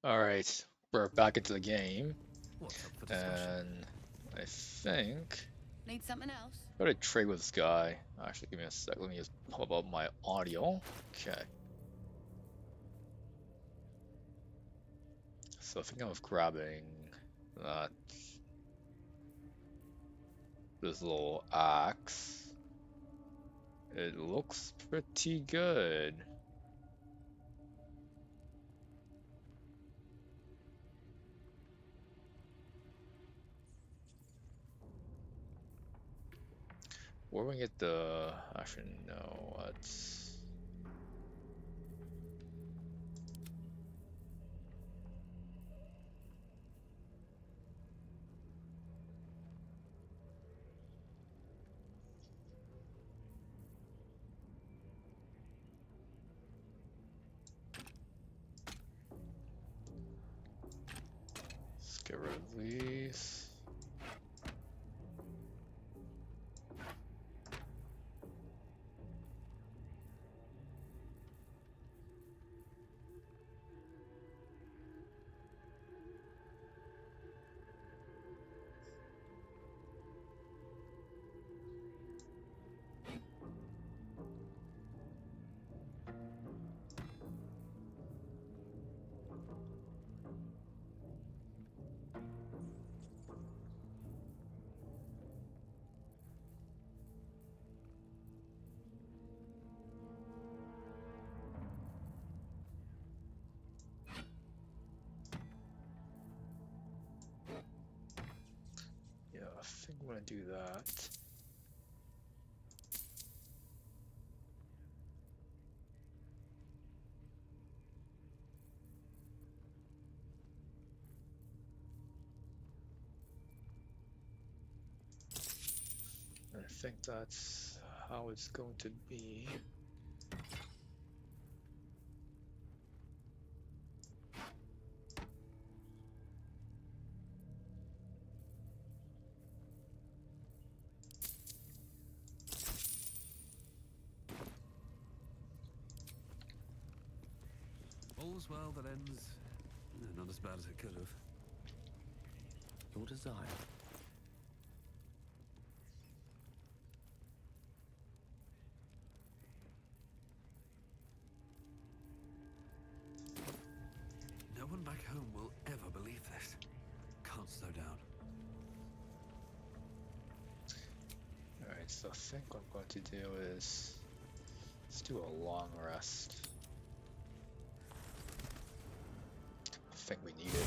Alright, we're back into the game, What's up for discussion? and I think Need something else? I'm gonna trade with this guy. Actually, give me a sec. Let me just pull up my audio. Okay, so I think I was grabbing that this little axe. It looks pretty good. Where we get the? Actually, no. Let's. Let's get rid of these. Yeah, I think I'm gonna do that. I think that's how it's going to be. All's well that ends. Not as bad as it could have. Your desire. No one back home will ever believe this. Can't slow down. Alright, so I think what I'm going to do is let's do a long rest. I think we need it.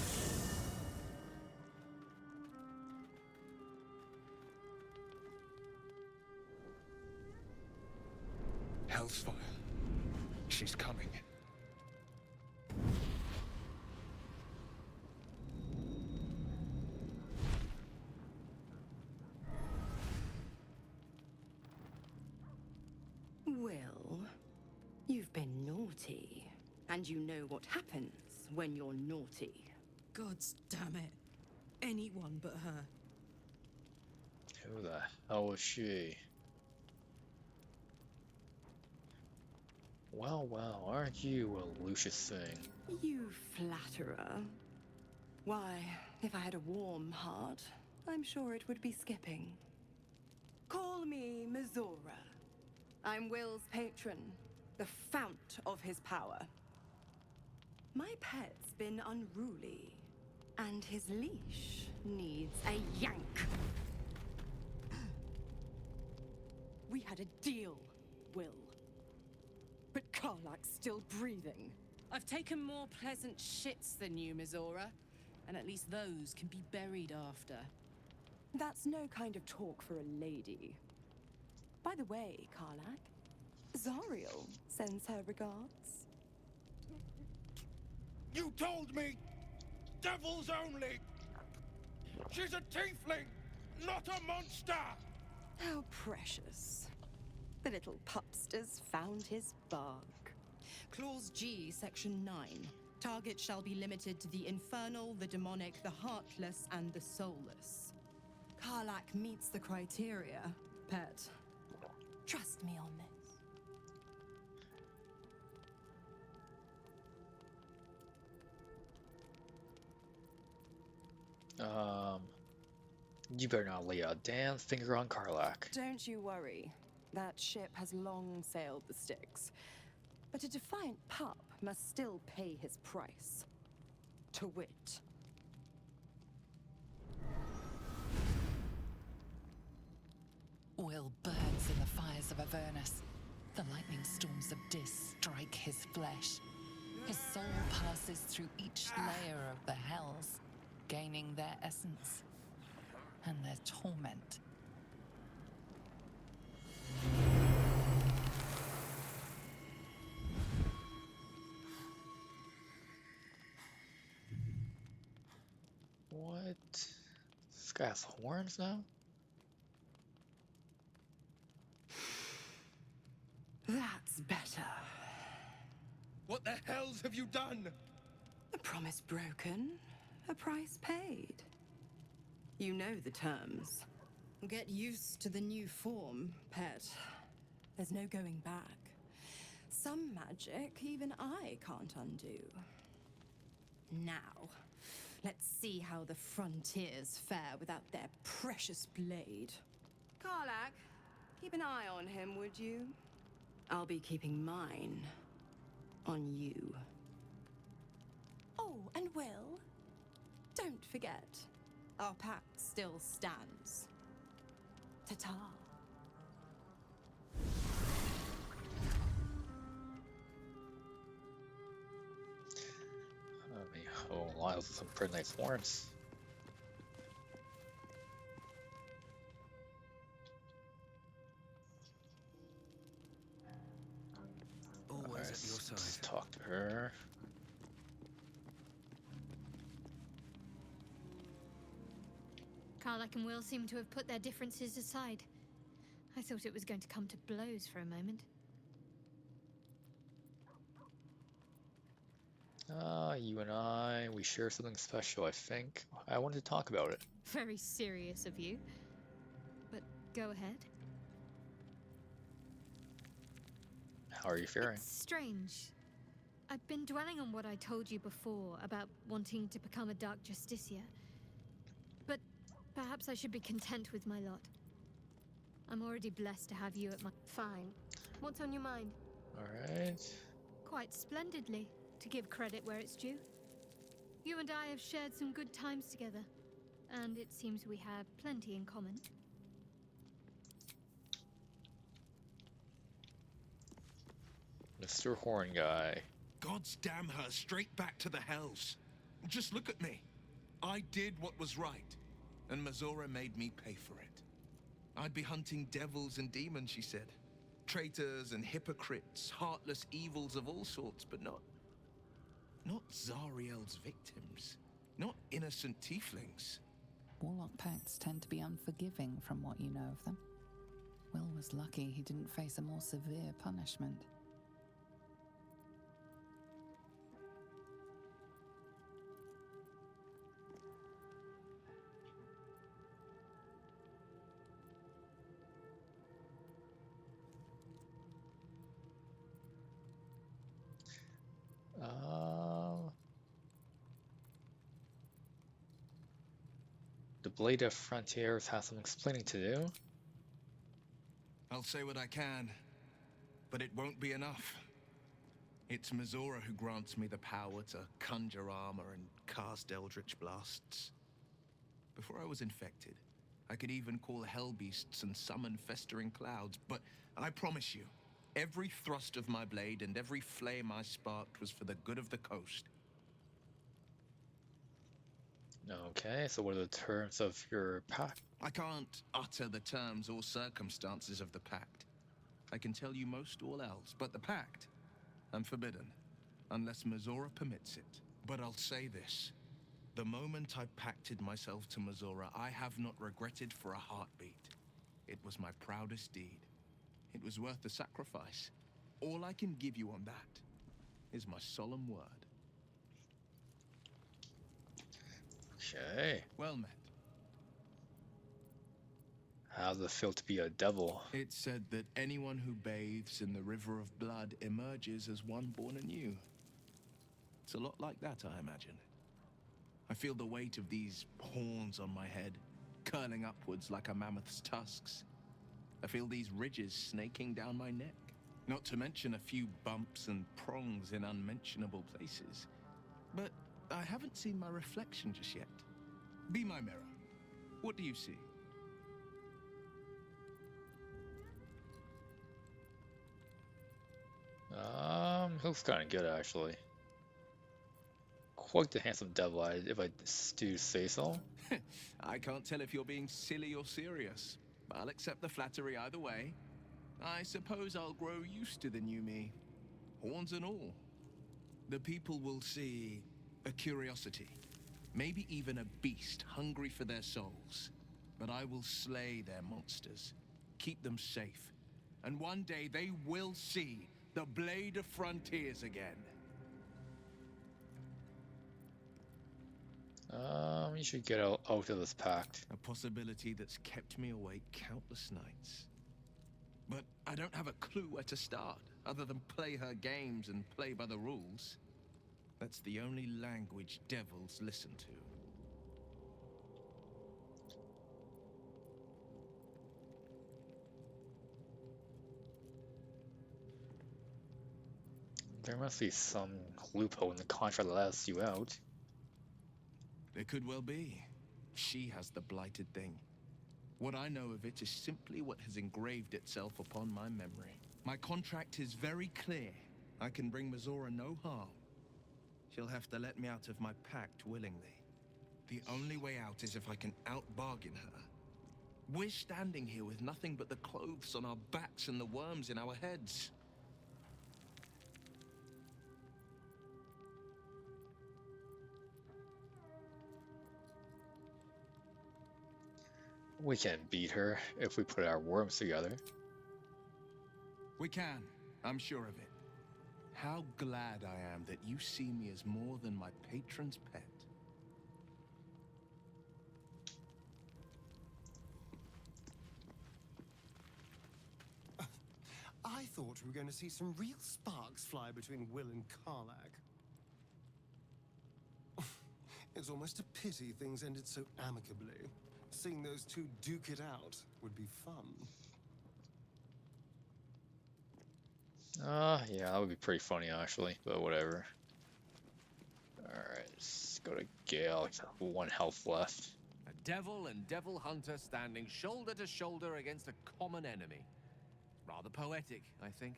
Hellsfire. She's coming. Will, you've been naughty. And you know what happens when you're naughty. Gods damn it. Anyone but her. Who the hell is she? Well, well, aren't you a Lucius thing? You flatterer. Why, if I had a warm heart, I'm sure it would be skipping. Call me Mizora. I'm Will's patron, the fount of his power. My pet's been unruly, and his leash needs a yank. We had a deal, Will. But Karlak's still breathing. I've taken more pleasant shits than you, Mizora, and at least those can be buried after. That's no kind of talk for a lady. By the way, Karlak, Zariel sends her regards. You told me! Devils only! She's a tiefling, not a monster! How precious. The little pupster's found his bark. Clause G, Section 9. Target shall be limited to the infernal, the demonic, the heartless, and the soulless. Karlak meets the criteria, pet. Trust me on this. You better not lay a damn finger on Karlach. Don't you worry. That ship has long sailed the Styx. But a defiant pup must still pay his price. To wit. Will burns in the fires of Avernus. The lightning storms of Dis strike his flesh. His soul passes through each layer of the hells, gaining their essence and their torment. What? This guy has horns now? That's better. What the hells have you done? A promise broken, a price paid. You know the terms. Get used to the new form, pet. There's no going back. Some magic even I can't undo. Now, let's see how the frontiers fare without their precious blade. Karlach, keep an eye on him, would you? I'll be keeping mine on you. Oh, and Will, don't forget, our pact still stands. Ta-ta. I mean, oh, Lyle's with some pretty nice horns. Always Alright, at your let's side. talk to her. Karlach and Will seem to have put their differences aside. I thought it was going to come to blows for a moment. You and I, we share something special, I think. I wanted to talk about it. Very serious of you. But go ahead. How are you faring? It's strange. I've been dwelling on what I told you before about wanting to become a Dark Justicia. But perhaps I should be content with my lot. I'm already blessed to have you at my... Fine. What's on your mind? Alright. Quite splendidly, to give credit where it's due. You and I have shared some good times together, and it seems we have plenty in common. Mr. Horn Guy. God's damn her, straight back to the hells. Just look at me. I did what was right, and Mazora made me pay for it. I'd be hunting devils and demons, she said. Traitors and hypocrites, heartless evils of all sorts, but not Zariel's victims. Not innocent tieflings. Warlock pacts tend to be unforgiving from what you know of them. Will was lucky he didn't face a more severe punishment. The Blade of Frontiers has some explaining to do. I'll say what I can, but it won't be enough. It's Mazora who grants me the power to conjure armor and cast eldritch blasts. Before I was infected, I could even call hell beasts and summon festering clouds, but I promise you, every thrust of my blade and every flame I sparked was for the good of the coast. Okay, so what are the terms of your pact? I can't utter the terms or circumstances of the pact. I can tell you most all else, but the pact, I'm forbidden, unless Mazora permits it. But I'll say this. The moment I pacted myself to Mazora, I have not regretted for a heartbeat. It was my proudest deed. It was worth the sacrifice. All I can give you on that is my solemn word. Okay. Well met. How does it feel to be a devil? It's said that anyone who bathes in the river of blood emerges as one born anew. It's a lot like that, I imagine. I feel the weight of these horns on my head, curling upwards like a mammoth's tusks. I feel these ridges snaking down my neck. Not to mention a few bumps and prongs in unmentionable places. But I haven't seen my reflection just yet. Be my mirror. What do you see? He looks kind of good actually. Quite the handsome devil, if I do say so. I can't tell if you're being silly or serious. I'll accept the flattery either way. I suppose I'll grow used to the new me. Horns and all. The people will see a curiosity. Maybe even a beast hungry for their souls. But I will slay their monsters. Keep them safe. And one day they will see the Blade of Frontiers again. You should get out of this pact. A possibility that's kept me awake countless nights. But I don't have a clue where to start, other than play her games and play by the rules. That's the only language devils listen to. There must be some loophole in the contract that lets you out. There could well be. She has the blighted thing. What I know of it is simply what has engraved itself upon my memory. My contract is very clear. I can bring Mizora no harm. She'll have to let me out of my pact willingly. The only way out is if I can out-bargain her. We're standing here with nothing but the clothes on our backs and the worms in our heads. We can beat her if we put our worms together. We can. I'm sure of it. How glad I am that you see me as more than my patron's pet. I thought we were going to see some real sparks fly between Will and Karlach. It's almost a pity things ended so amicably. Seeing those two duke it out would be fun. Yeah, that would be pretty funny actually, but whatever. Alright, let's go to Gale. He's got 1 health left. A devil and devil hunter standing shoulder to shoulder against a common enemy. Rather poetic, I think.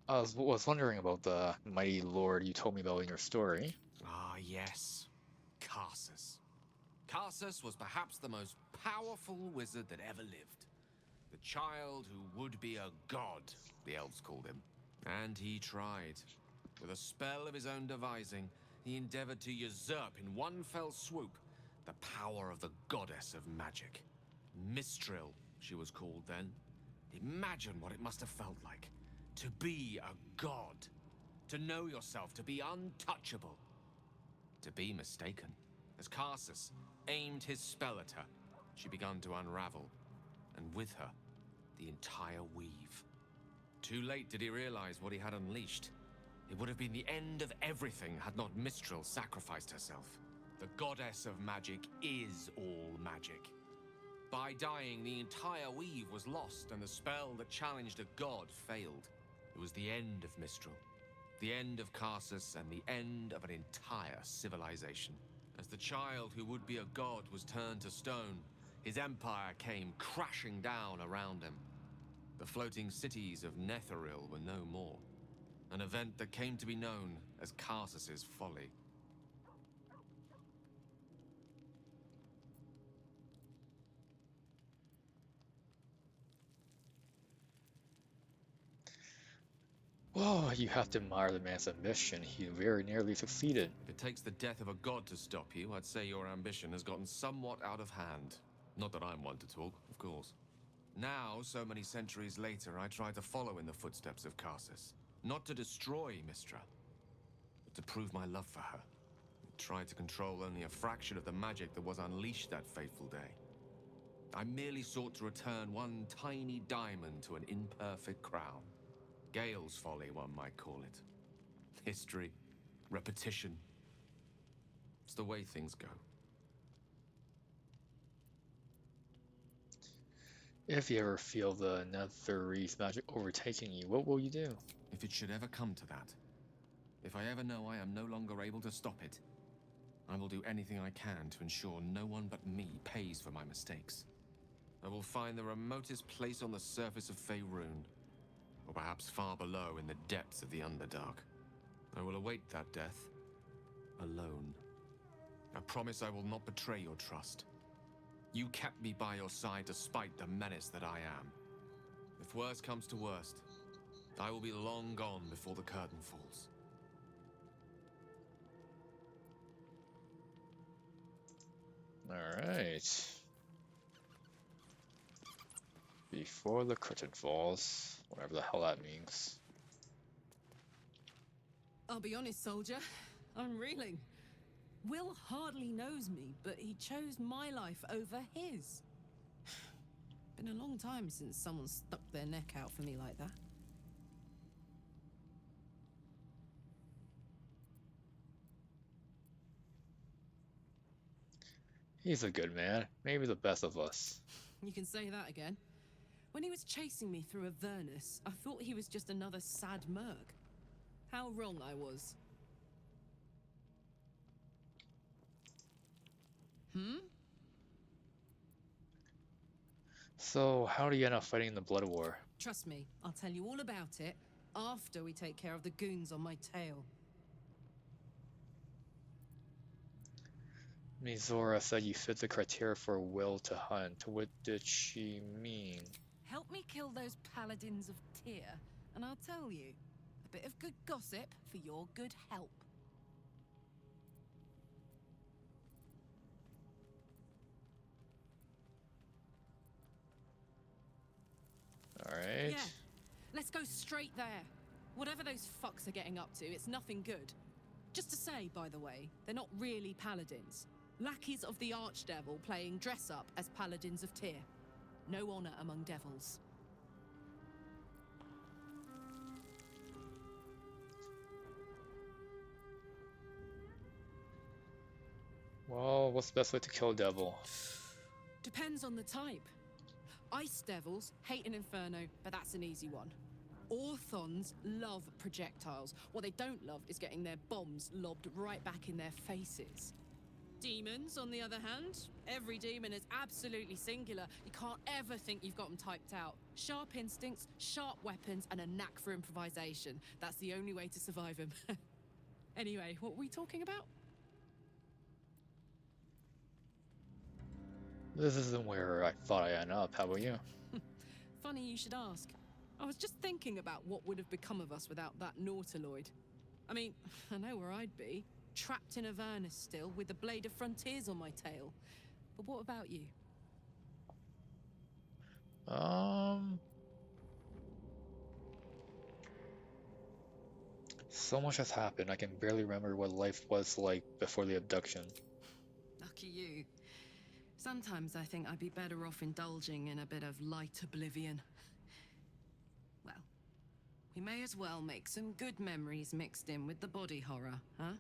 I was wondering about the mighty lord you told me about in your story. Ah, yes. Karsus. Karsus was perhaps the most powerful wizard that ever lived. The child who would be a god, the elves called him. And he tried. With a spell of his own devising, he endeavored to usurp in one fell swoop the power of the goddess of magic. Mistral, she was called then. Imagine what it must have felt like. To be a god. To know yourself, to be untouchable. To be mistaken. As Karsus aimed his spell at her, she began to unravel. And with her, the entire weave. Too late did he realize what he had unleashed. It would have been the end of everything had not Mistral sacrificed herself. The goddess of magic is all magic. By dying, the entire weave was lost, and the spell that challenged a god failed. It was the end of Mistral, the end of Karsus, and the end of an entire civilization. As the child who would be a god was turned to stone, his empire came crashing down around him. The floating cities of Netheril were no more. An event that came to be known as Karsus's folly. Whoa, you have to admire the man's ambition. He very nearly succeeded. If it takes the death of a god to stop you, I'd say your ambition has gotten somewhat out of hand. Not that I'm one to talk, of course. Now, so many centuries later, I try to follow in the footsteps of Karsus. Not to destroy Mistra, but to prove my love for her. I tried to control only a fraction of the magic that was unleashed that fateful day. I merely sought to return one tiny diamond to an imperfect crown. Gale's folly, one might call it. History, repetition. It's the way things go. If you ever feel the Netherese magic overtaking you, what will you do? If it should ever come to that, if I ever know I am no longer able to stop it, I will do anything I can to ensure no one but me pays for my mistakes. I will find the remotest place on the surface of Faerun, or perhaps far below in the depths of the Underdark. I will await that death, alone. I promise I will not betray your trust. You kept me by your side despite the menace that I am. If worst comes to worst, I will be long gone before the curtain falls. Alright. Before the curtain falls, whatever the hell that means. I'll be honest, soldier. I'm reeling. Will hardly knows me, but he chose my life over his. Been a long time since someone stuck their neck out for me like that. He's a good man, maybe the best of us. You can say that again. When he was chasing me through Avernus, I thought he was just another sad merc. How wrong I was. So, how do you end up fighting the Blood War? Trust me, I'll tell you all about it after we take care of the goons on my tail. Mizora said you fit the criteria for Will to hunt. What did she mean? Help me kill those paladins of Tyr, and I'll tell you. A bit of good gossip for your good help. Alright. Yeah, let's go straight there. Whatever those fucks are getting up to, it's nothing good. Just to say, by the way, they're not really paladins. Lackeys of the Archdevil playing dress-up as paladins of Tyr. No honor among devils. Well, what's the best way to kill a devil? Depends on the type. Ice devils hate an inferno, but that's an easy one. Orthons love projectiles. What they don't love is getting their bombs lobbed right back in their faces. Demons, on the other hand, every demon is absolutely singular. You can't ever think you've got them typed out. Sharp instincts, sharp weapons, and a knack for improvisation. That's the only way to survive them. Anyway, what were we talking about? This isn't where I thought I'd end up. How about you? Funny you should ask. I was just thinking about what would have become of us without that Nautiloid. I mean, I know where I'd be. Trapped in Avernus still, with the Blade of Frontiers on my tail. But what about you? So much has happened, I can barely remember what life was like before the abduction. Lucky you. Sometimes I think I'd be better off indulging in a bit of light oblivion. Well, we may as well make some good memories mixed in with the body horror, huh?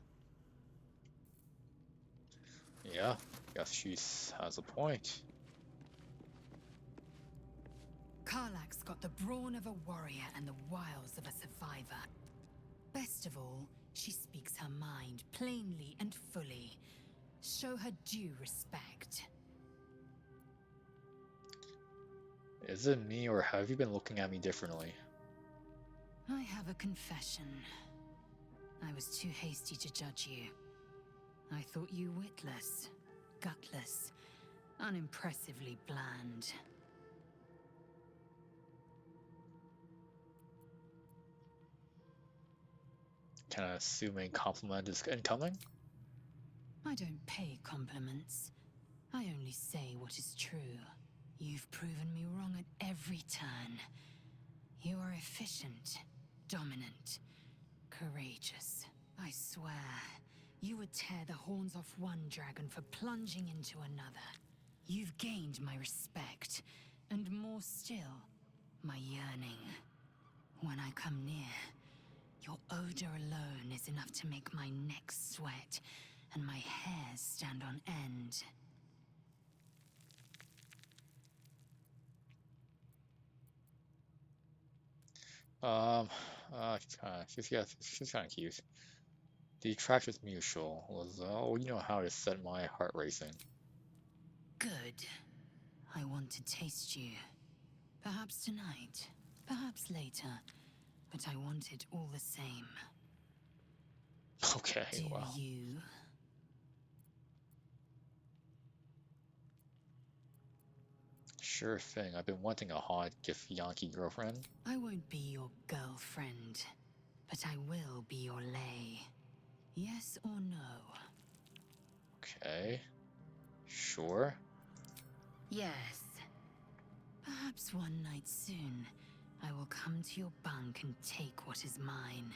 Yeah, guess she has a point. Karlach's got the brawn of a warrior and the wiles of a survivor. Best of all, she speaks her mind plainly and fully. Show her due respect. Is it me, or have you been looking at me differently? I have a confession. I was too hasty to judge you. I thought you witless, gutless, unimpressively bland. Can I assume a compliment is incoming? I don't pay compliments. I only say what is true. You've proven me wrong at every turn. You are efficient, dominant, courageous. I swear, you would tear the horns off one dragon for plunging into another. You've gained my respect, and more still, my yearning. When I come near, Your odor alone is enough to make my neck sweat and my hair stand on end. She's kind of cute. The attraction's mutual. Oh, you know how to set my heart racing. Good. I want to taste you. Perhaps tonight, perhaps later, but I want it all the same. Okay, Do wow. you? Sure thing. I've been wanting a hot Githyanki girlfriend. I won't be your girlfriend, but I will be your lay. Yes or no? Okay. Sure. Yes. Perhaps one night soon, I will come to your bunk and take what is mine.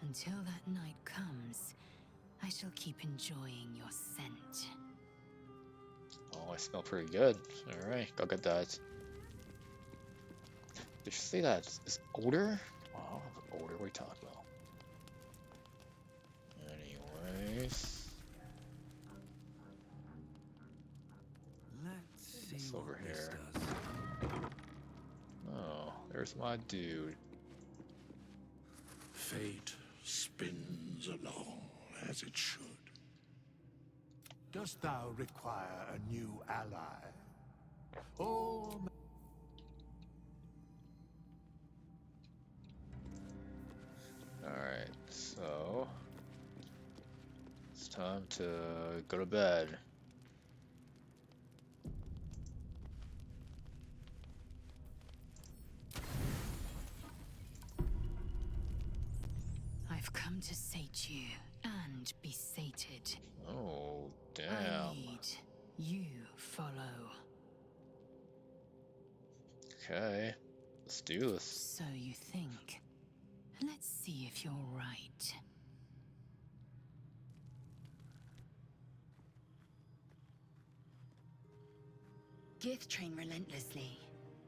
Until that night comes, I shall keep enjoying your scent. Oh, I smell pretty good. Alright, go get that. Did you say that it's odor? Wow, odor, what are you talking about? Anyways. Let's see What's what over this here? does. Oh, there's my dude. Fate spins along as it should. Dost thou require a new ally? Or Alright, so it's time to go to bed. I've come to sate you and be sated. Oh, I damn. lead, you follow. Okay, let's do this. So you think. Let's see if you're right. Gith train relentlessly.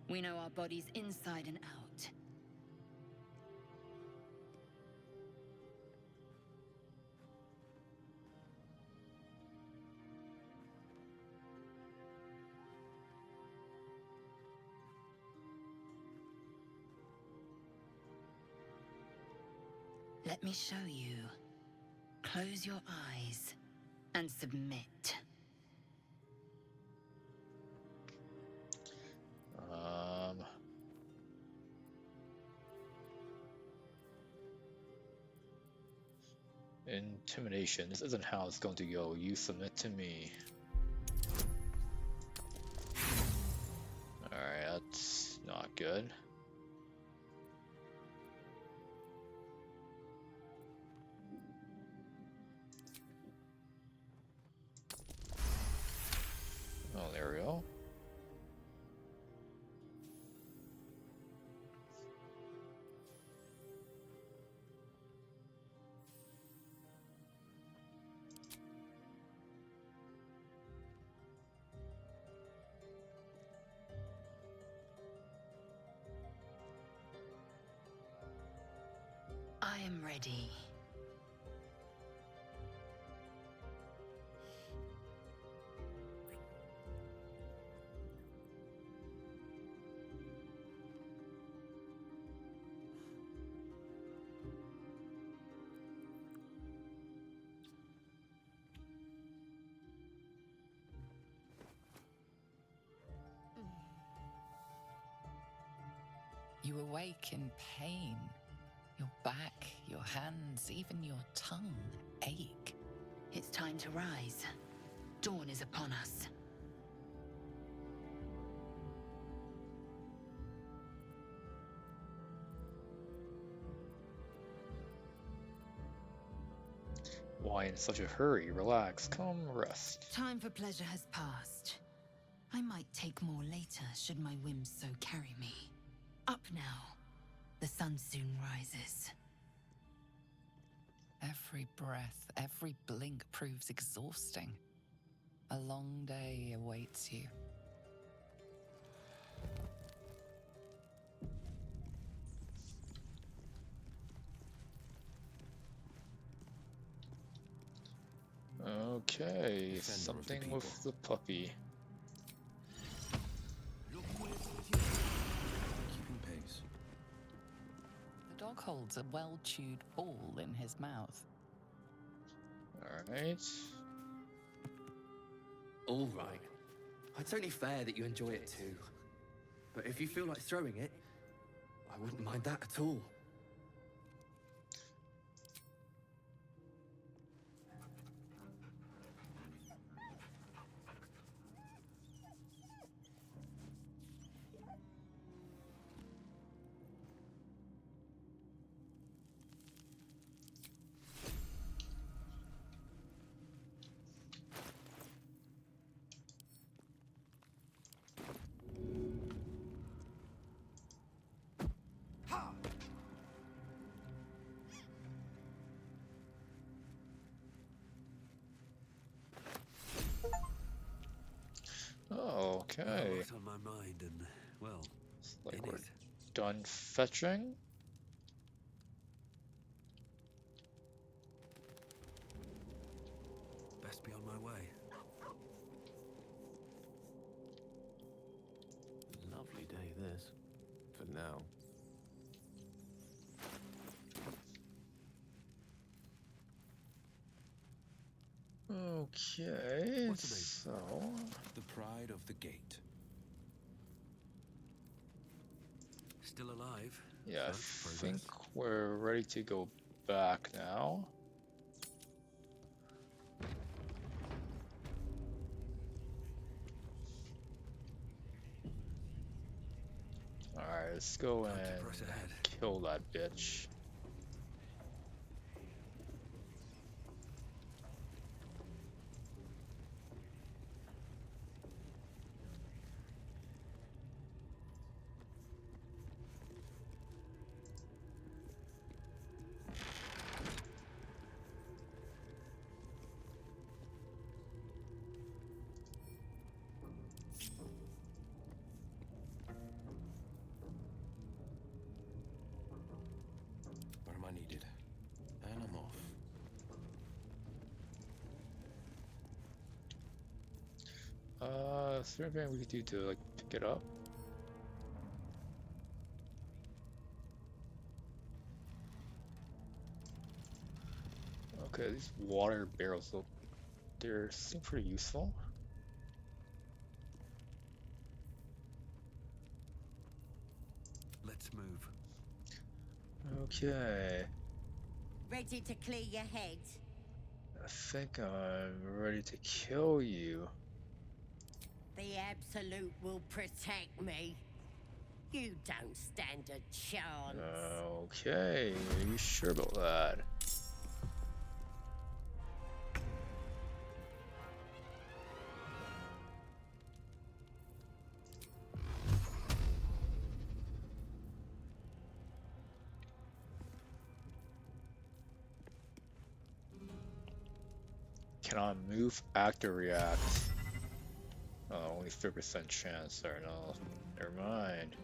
We know our bodies inside and out. Let me show you. Close your eyes and submit. Intimidation. This isn't how it's going to go. You submit to me. Alright, that's not good. Oh, there we go. I am ready. You awake in pain. Your back, your hands, even your tongue ache. It's time to rise. Dawn is upon us. Why in such a hurry? Relax, come rest. Time for pleasure has passed. I might take more later should my whims so carry me. Up now. The sun soon rises. Every breath, every blink proves exhausting. A long day awaits you. Okay, Defender of the something people. with the puppy. Keeping pace. The dog holds a well-chewed ball in his mouth. Alright. All right. It's only fair that you enjoy it too. But if you feel like throwing it, I wouldn't mind that at all. Oh, okay. What's on my mind and, well, It's like in we're it. done fetching. Best be on my way. Lovely day, this. For now. Okay, What's the name? so The pride of the gate. Still alive. yeah, I First think progress. we're ready to go back now. Alright, let's go Time to and press ahead. kill that bitch. Where am I needed? And I'm off. Is there anything we could do to like pick it up? Okay, these water barrels look, they seem pretty useful. Let's move. Okay, Ready to clear your head? I think I'm ready to kill you. The Absolute will protect me. You don't stand a chance. Okay, are you sure about that? Cannot move, act, or react. Oh, only 30% chance. Sorry, no, never mind.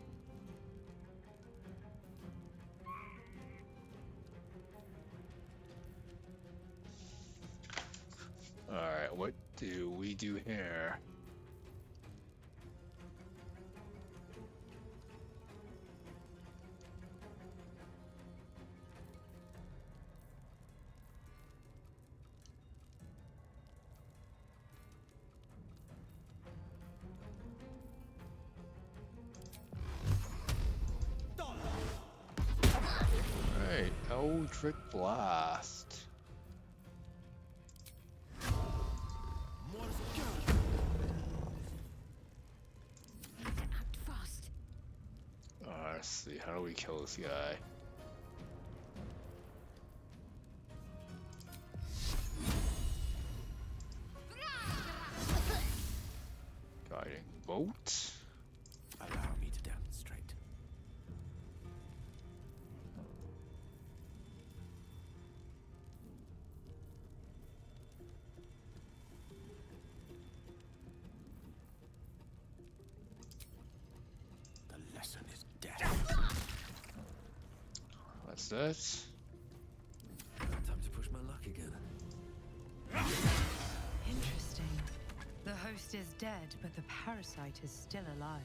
Alright, what do we do here? Alright, Eldritch Blast. Act fast. Let's see, how do we kill this guy? Guiding bolt. Allow me to demonstrate. The lesson is death. That's it. Time to push my luck again. host is dead, but the parasite is still alive.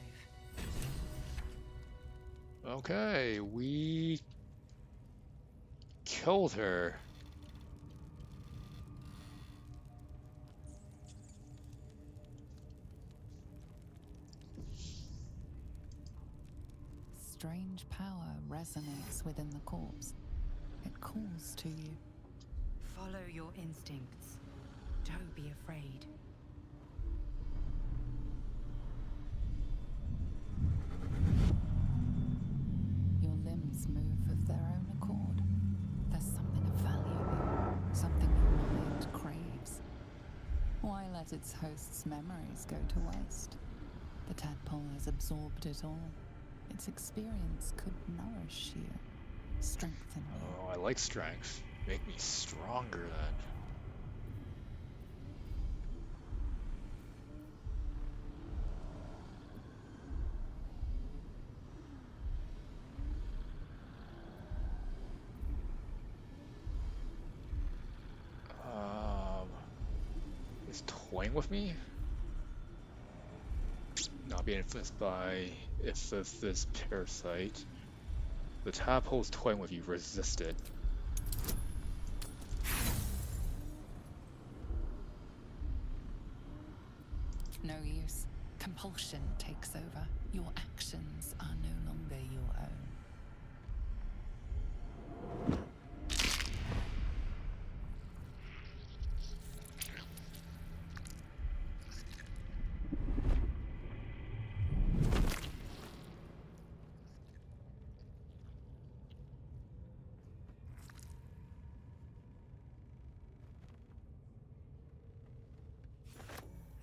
Okay, we killed her. Strange power resonates within the corpse. It calls to you. Follow your instincts. Don't be afraid. Your limbs move of their own accord. There's something of value, something your mind craves. Why let its host's memories go to waste? The tadpole has absorbed it all. Its experience could nourish you, strengthen you. Oh, I like strength. Make me stronger then. Is toying with me? Not being influenced by if of this parasite. The tadpole's toying with you. Resist it. No use. Compulsion takes over. Your actions are no longer your own.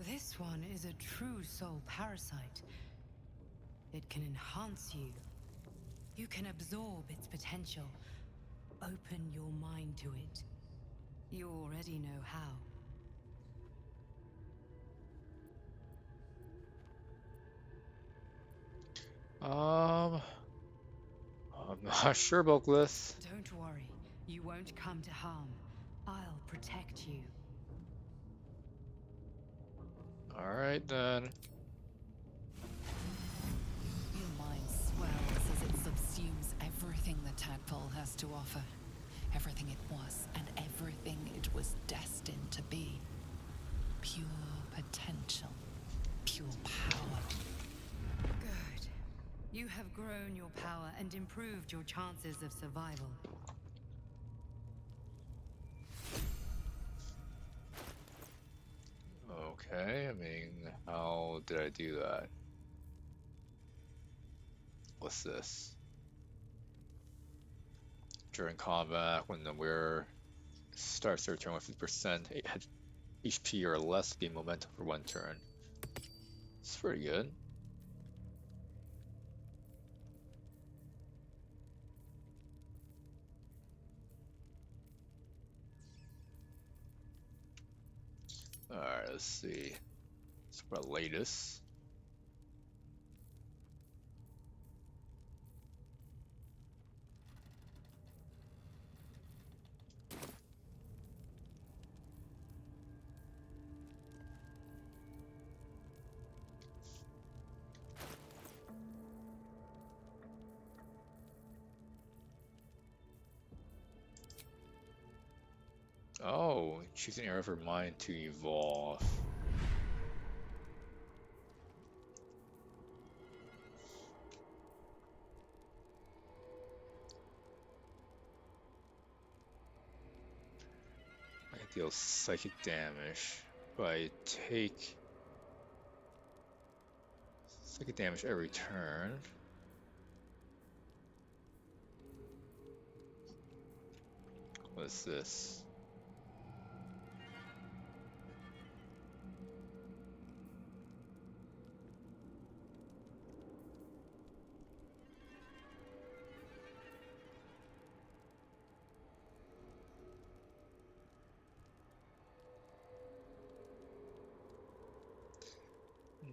This one is a true soul parasite. It can enhance you. You can absorb its potential. Open your mind to it. You already know how. I'm not sure about this. Don't worry. You won't come to harm. I'll protect you. Alright then. Your mind swells as it subsumes everything the tadpole has to offer. Everything it was and everything it was destined to be. Pure potential. Pure power. Good. You have grown your power and improved your chances of survival. Okay, I mean, how did I do that? What's this? During combat, when the wearer starts their turn with 50% HP or less, gain momentum for one turn. It's pretty good. Alright, let's see. It's our latest. Oh, choose an area of her mind to evolve. I deal psychic damage, but I take psychic damage every turn. What's this?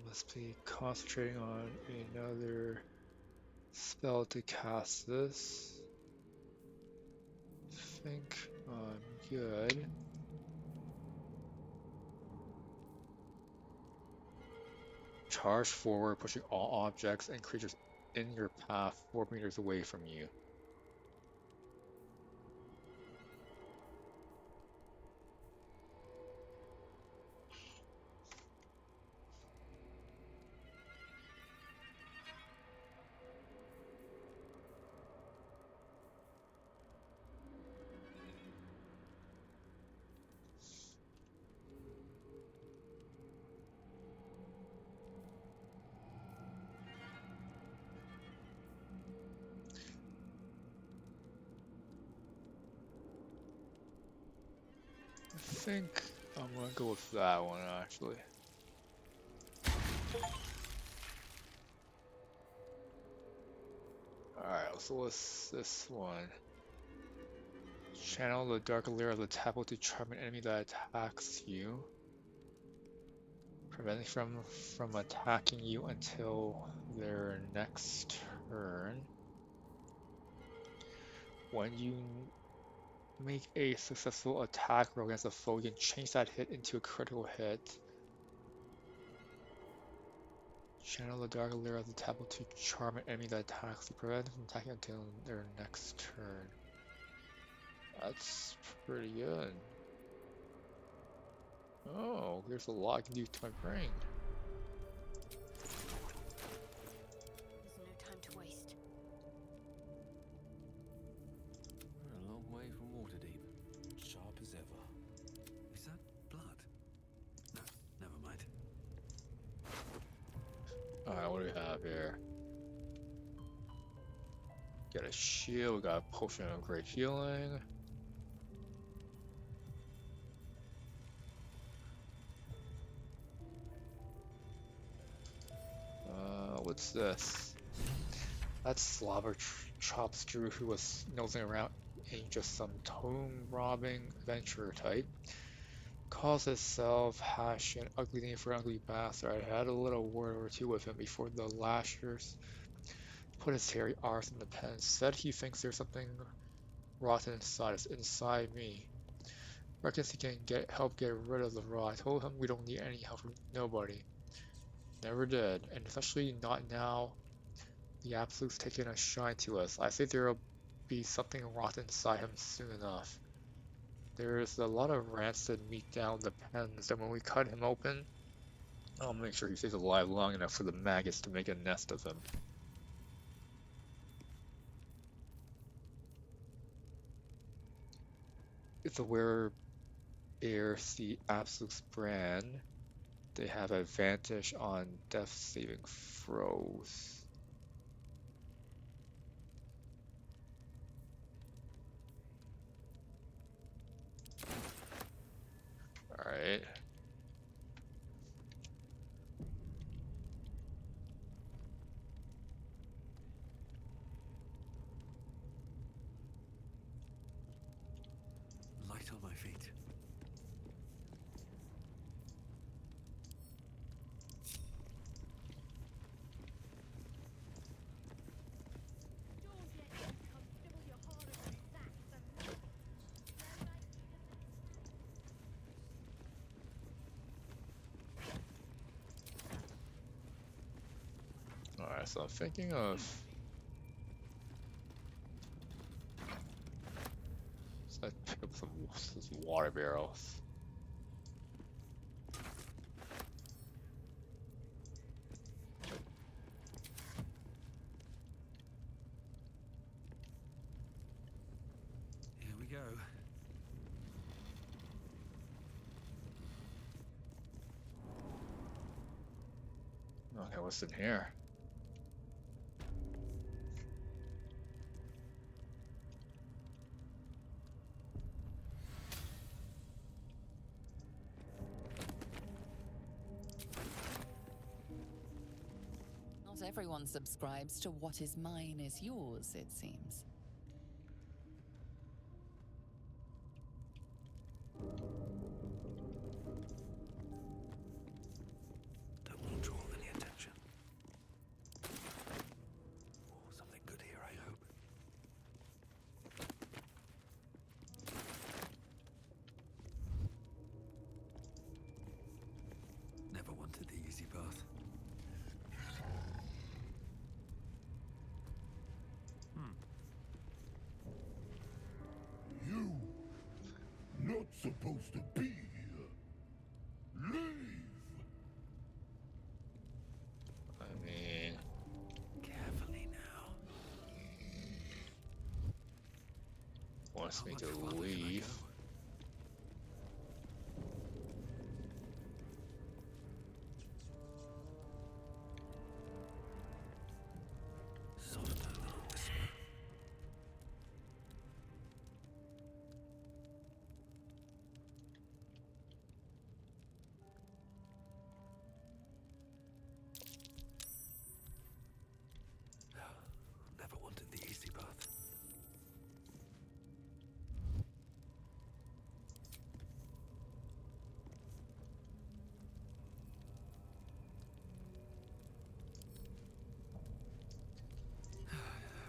Must be concentrating on another spell to cast this. Think I'm good. Charge forward, pushing all objects and creatures in your path 4 meters away from you. I think I'm gonna go with that one actually. Alright, so what's this one? Channel the dark layer of the tablet to charm an enemy that attacks you. Preventing from attacking you until their next turn. When you make a successful attack roll against a foe, you can change that hit into a critical hit. Channel the dark layer of the tablet to charm an enemy that attacks you. Prevent them from attacking until their next turn. That's pretty good. Oh, there's a lot I can do to my brain. There's no time to waste. We're a long way from Waterdeep. Sharp as ever. Is that blood? No, never mind. Alright, what do we have here? Got a shield, we got a potion of great healing. What's this? That's Slobber Chops Drew, who was nosing around in just some tomb-robbing adventurer type. Calls himself Hash an ugly name for an ugly bastard. I had a little word or two with him before the lashers put his hairy arse in the pen. Said he thinks there's something rotten inside me. Reckons he can help get rid of the rot. I told him we don't need any help from nobody. Never did, and especially not now the Absolute's taking a shine to us. I think there'll be something rotten inside him soon enough. There's a lot of rancid meat down the pens, and when we cut him open, I'll make sure he stays alive long enough for the maggots to make a nest of him. If the wearer bears the Absolute's brand, they have advantage on death saving throws. Alright. Light on my feet. Alright, so I'm thinking of... Let's pick up some water barrels. Here we go. Okay, what's in here? Not everyone subscribes to what is mine is yours, it seems. Don't want to draw any attention. Oh, something good here, I hope. Never wanted the easy path. supposed to be here. Leave! I mean, Carefully now. wants How me much to farther can I leave. go? Softer than a whisper. Never wanted the easy path.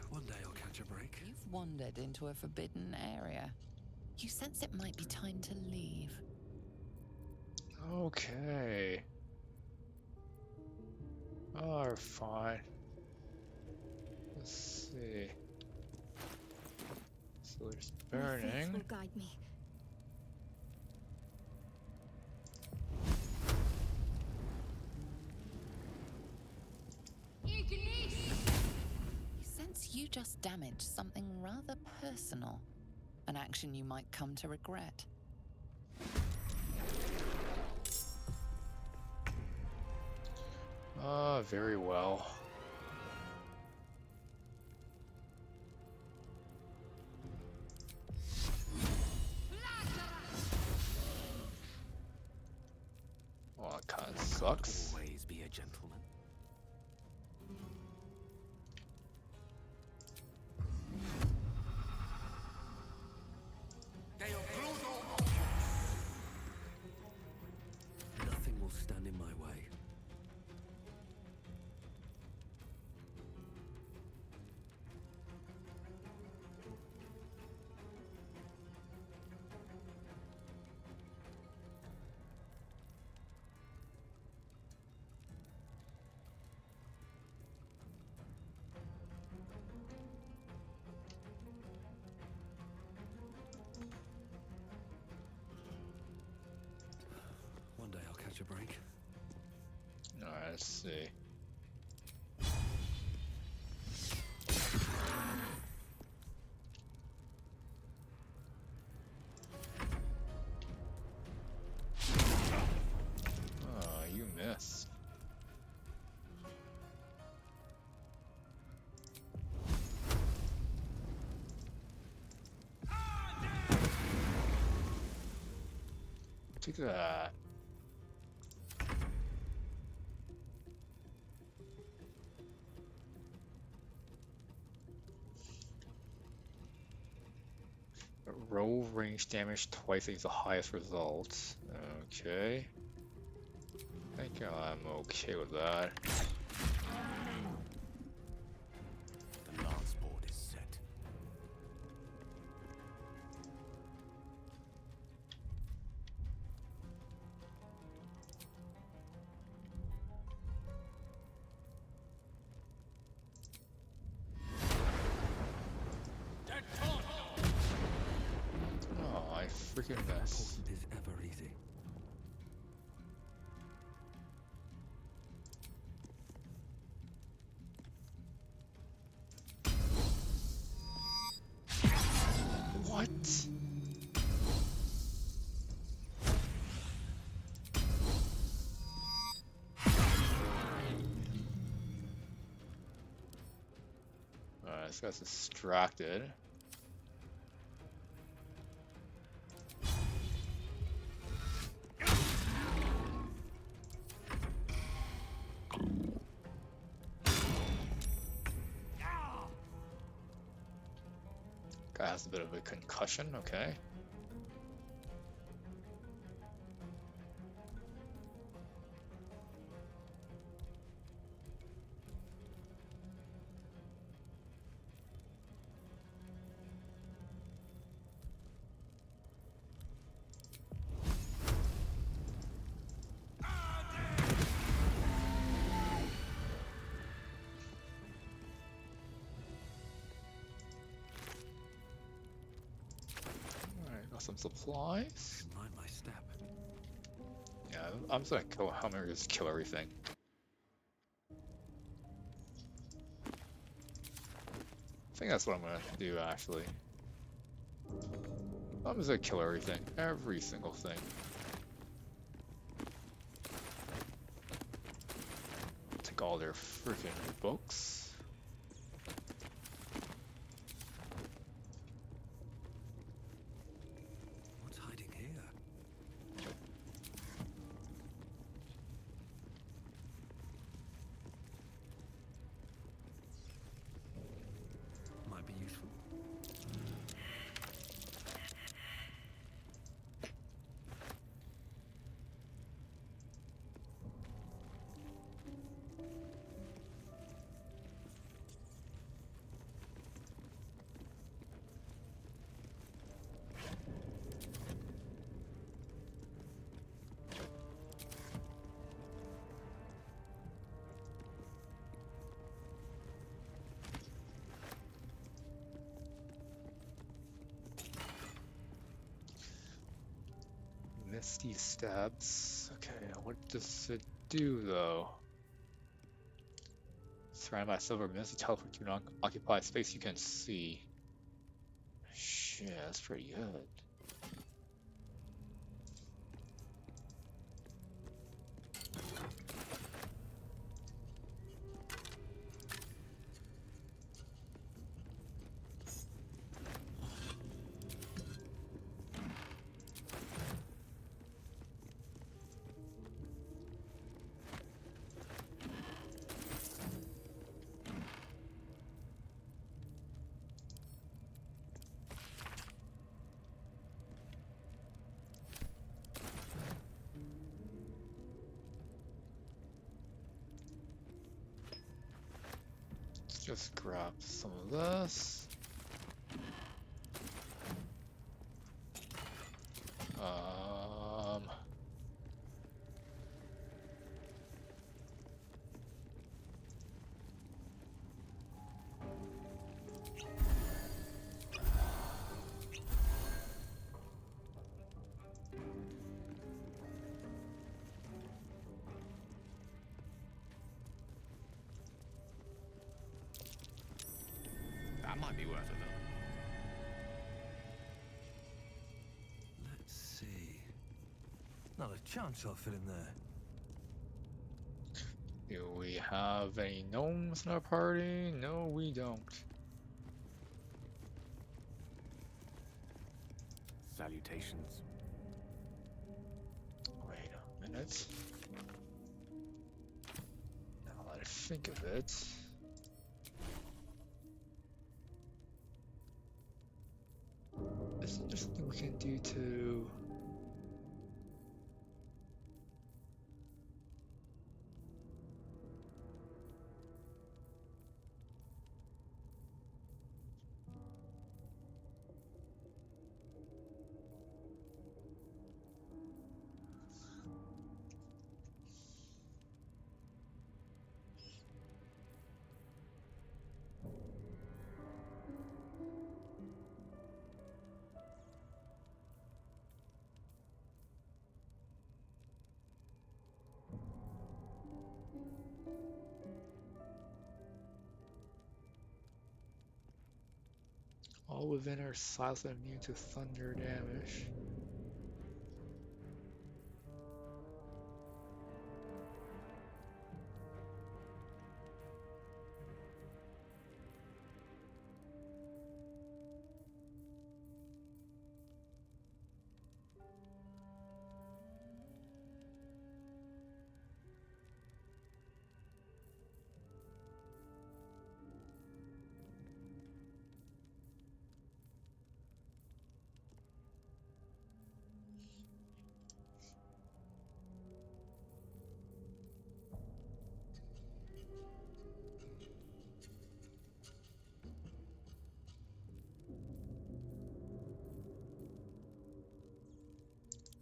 One day I'll catch a break. You've wandered into a forbidden area. You sense it might be time to leave. Okay. Oh, fine. Let's see. So there's My faith burning. will guide me. You sense you just damaged something rather personal. An action you might come to regret. Ah, very well. Well, that kind of sucks. Always be a gentleman. Nothing will stand in my way. One day I'll catch a break. Alright, let's see. Oh, you missed. Take that. Roll range damage twice is the highest result. Okay. I think I'm okay with that. The lance board is set. Oh, I freaking missed. Important is ever easy. What? Alright, this guy's distracted. Guy has a bit of a concussion, okay. some supplies. Didn't like my step. Yeah, I'm just gonna kill Hummer, just kill everything. I think that's what I'm gonna do actually. I'm just gonna kill everything. Every single thing. Take all their freaking books. What's hiding here? Might be useful. Misty stabs. Okay, what does it do though? Surrounded by silver misty teleport to an occupied space you can see. Shit, that's pretty good. Just grab some of this. That might be worth a look. Let's see. Not a chance I'll fit in there. Do we have any gnomes in our party? No, we don't. Salutations. Wait a minute. Now that I think of it. Isn't there something we can do to... All within are silenced and immune to thunder damage.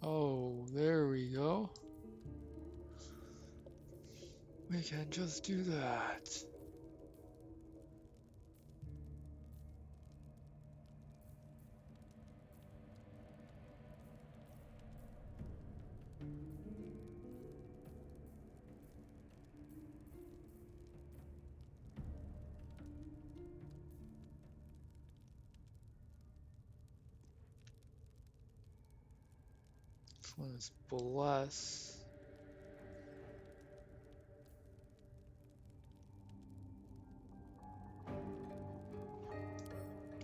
Oh, there we go. We can just do that. one is bless.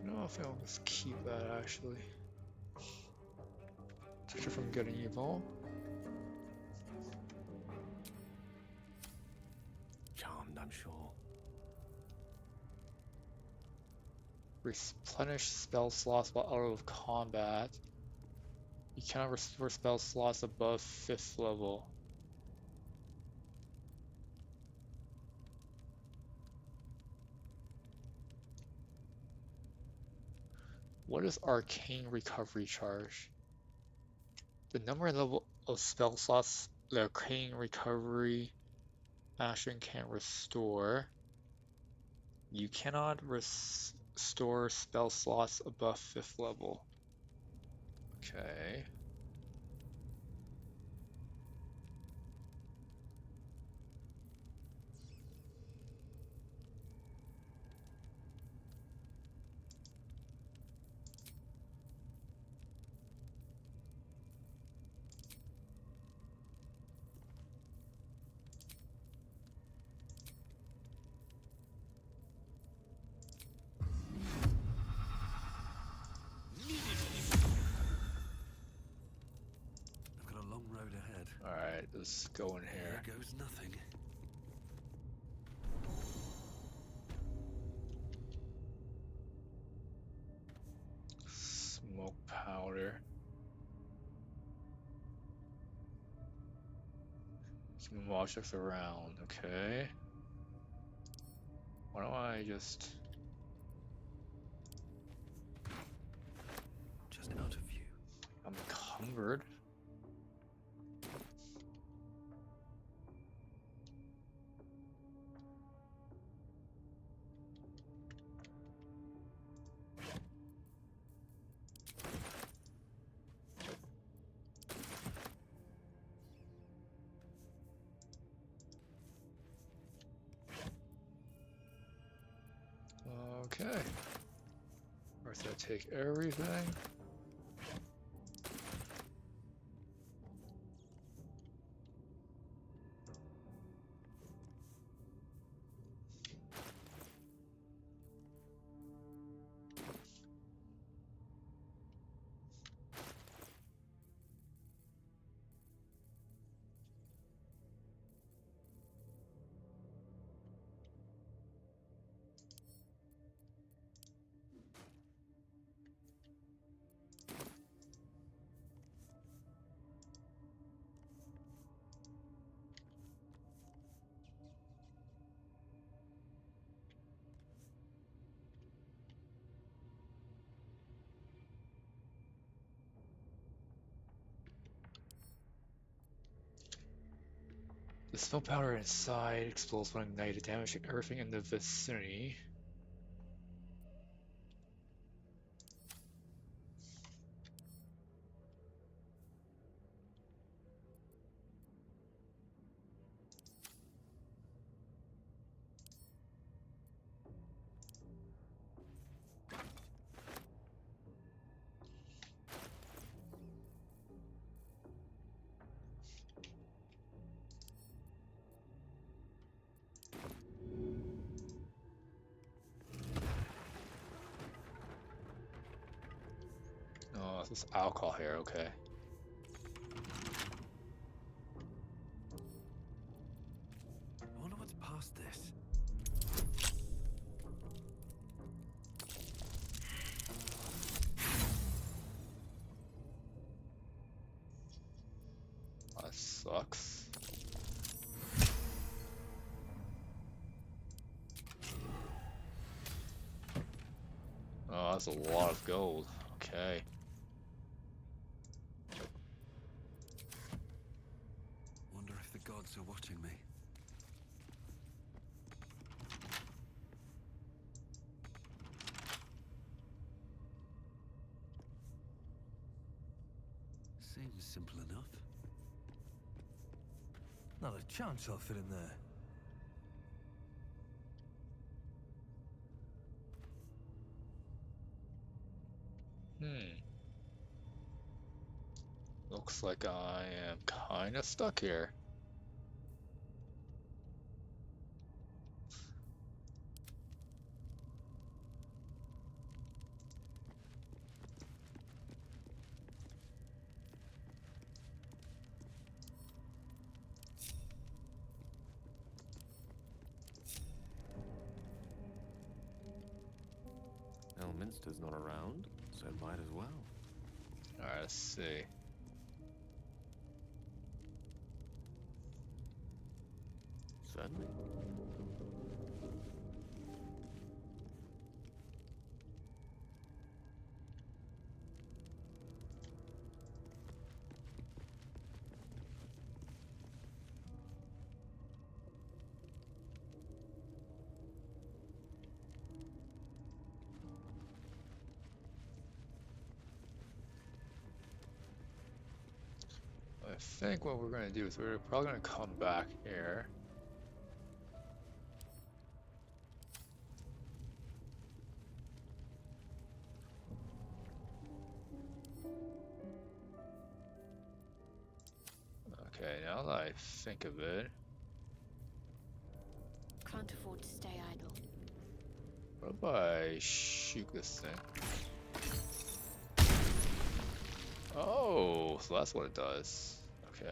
No, I think I'll just keep that actually. Protect it from good and evil. Charmed, I'm sure. Replenish spell slots while out of combat. You cannot restore spell slots above 5th level. What is Arcane Recovery charge? The number and level of spell slots the Arcane Recovery action can restore. You cannot restore spell slots above 5th level. Okay. I've got a long road ahead. Alright, let's go in here. There goes nothing. Smoke powder. Keep objects around, okay. Why don't I just... Just out of view. I'm encumbered. Okay. First I take everything. The smoke powder inside explodes when ignited, damaging everything in the vicinity. Oh, this is alcohol here, okay. I wonder what's past this. That sucks. Oh, that's a lot of gold. Okay. Wonder if the gods are watching me. Seems simple enough. Not a chance I'll fit in there. Looks like I am kind of stuck here. Elminster's not around, so might as well. Alright, let's see. Certainly. I think what we're going to do is we're probably going to come back here. Okay, now that I think of it, Can't afford to stay idle. what if I shoot this thing? Oh, so that's what it does. Okay.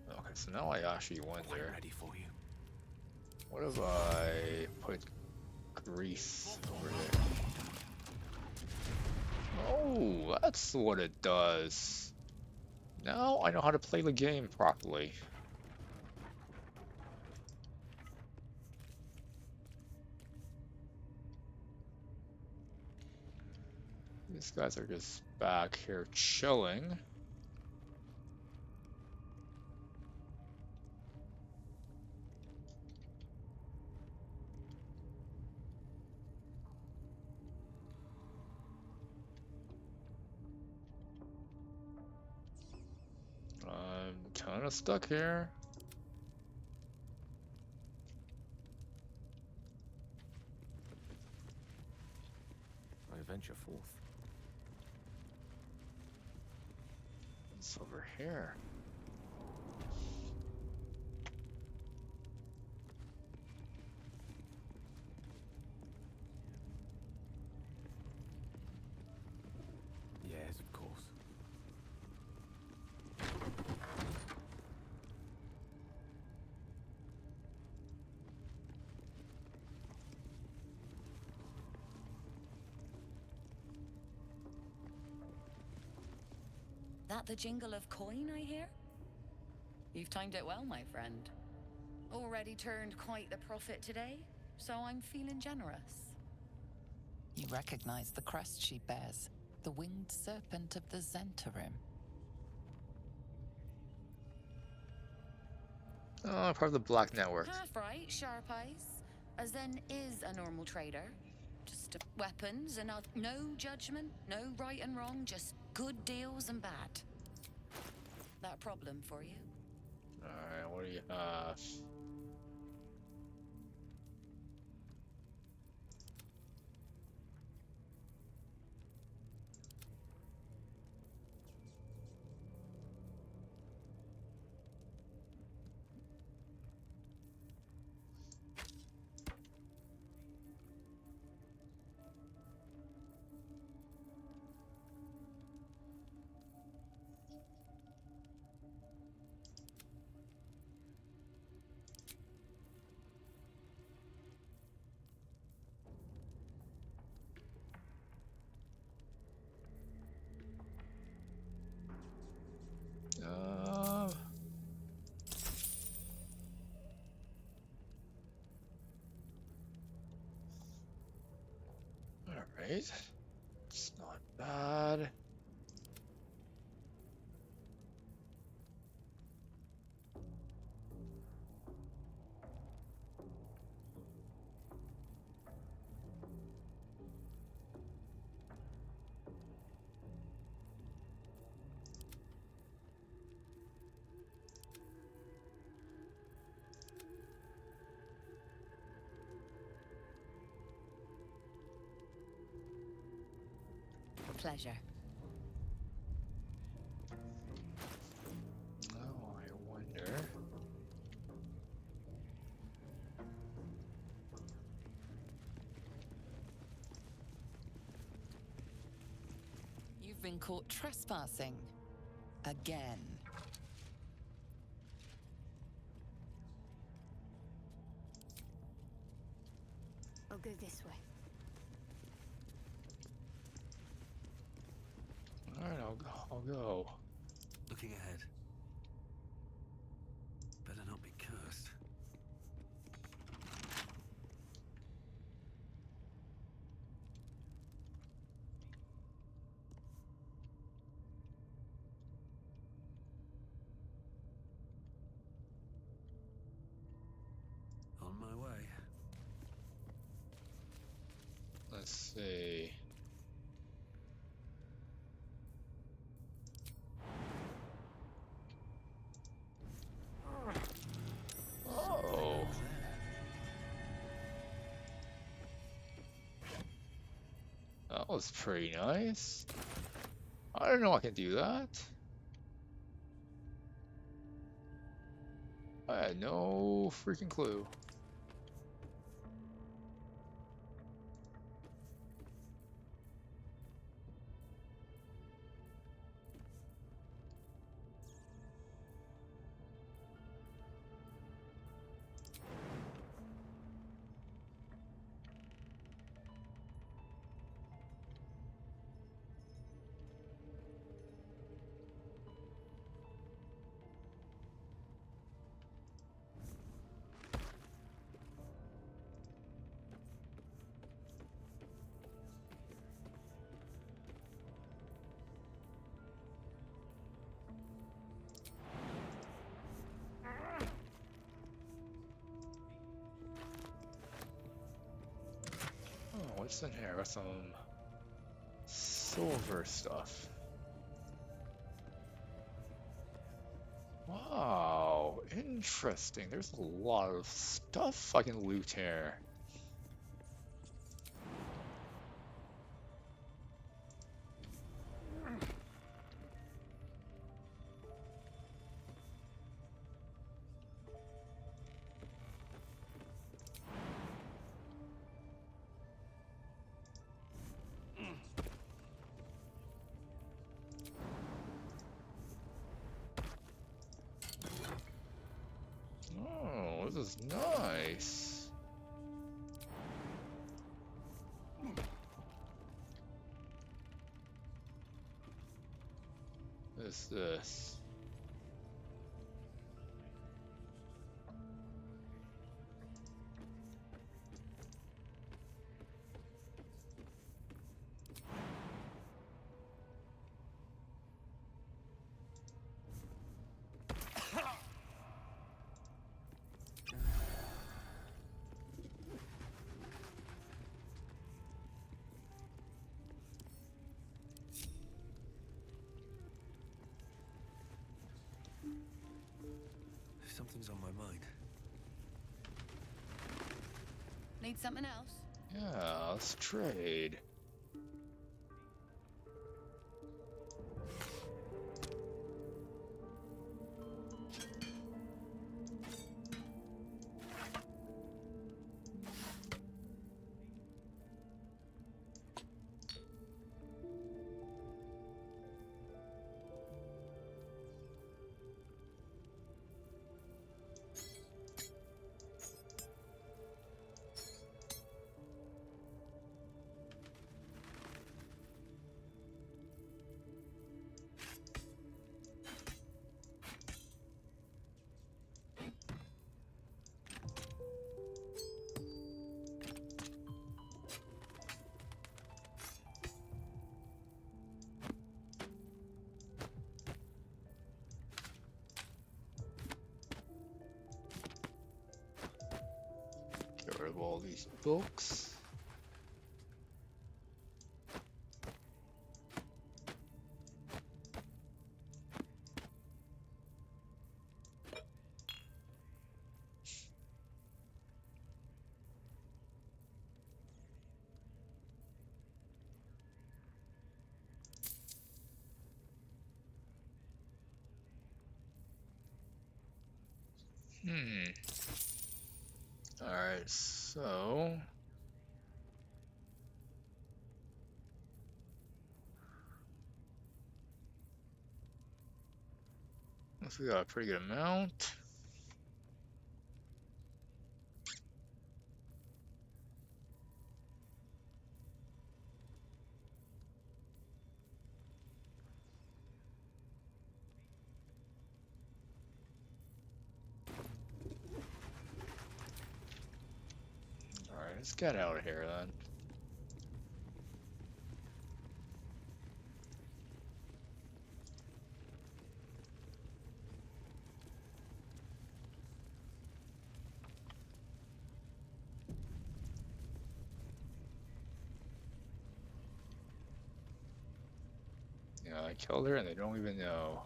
Okay, so now I actually wonder, Ready for you. what if I put grease over here? Oh, that's what it does. Now I know how to play the game properly. These guys are just back here chilling. I'm kind of stuck here. I venture forth. It's over here. Yes, of course. That the jingle of coin I hear? You've timed it well, my friend. Already turned quite the profit today, so I'm feeling generous. You recognize the crest she bears, the winged serpent of the Zentarim. Oh, part of the Black Network. Half right, sharp eyes. As then is a normal trader. Just weapons and no judgment, no right and wrong, just good deals and bad. That a problem for you? Alright, what do you have? Alright. It's not bad. pleasure. Oh, I wonder. You've been caught trespassing. Again. I'll go this way. Alright, I'll go. Looking ahead. Better not be cursed. On my way. Let's see. Oh. That was pretty nice. I don't know I can do that. I had no freaking clue. Oh, what's in here? Got some silver stuff. Wow, interesting. There's a lot of stuff I can loot here. Oh, this is nice. What's this? Something's on my mind. Need something else? Yeah, let's trade. Get rid of all these books. Hmm. Alright, so... Looks like we got a pretty good amount. Alright, let's get out of here then. Yeah, I killed her and they don't even know.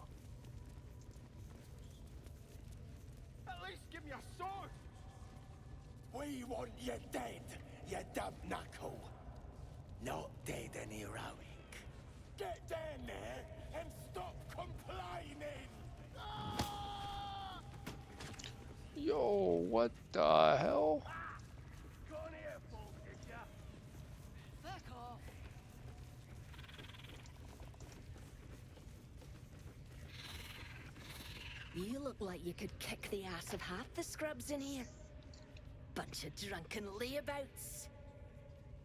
At least give me a sword! We want you dead, you dumb knuckle. Not dead and heroic. Get down there and stop complaining! Ah! Yo, what the hell? Gone here, Baldur, did ya? Back off. You look like you could kick the ass of half the scrubs in here. Bunch of drunken layabouts.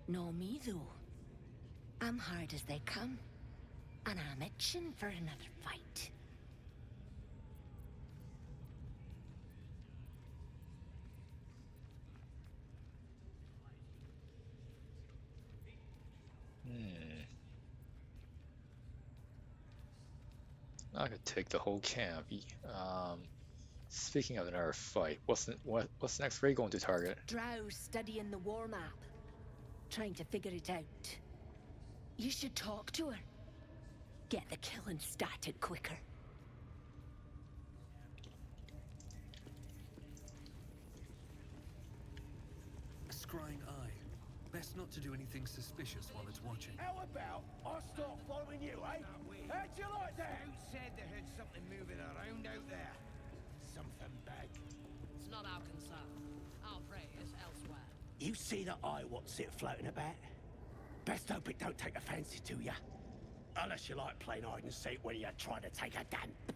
No me, though. I'm hard as they come. And I'm itching for another fight. I could take the whole camp. Speaking of another fight, what's the next raid going to target? Drow studying the war map. Trying to figure it out. You should talk to her. Get the killing started quicker. A scrying eye. Best not to do anything suspicious while it's watching. How about I start following you, eh? How'd you like that? Who said they heard something moving around out there? Something big. It's not our concern. Our prey is elsewhere. You see that eye what's it floating about? Best hope it don't take a fancy to ya. Unless you like playing hide and seek when you're trying to take a dump.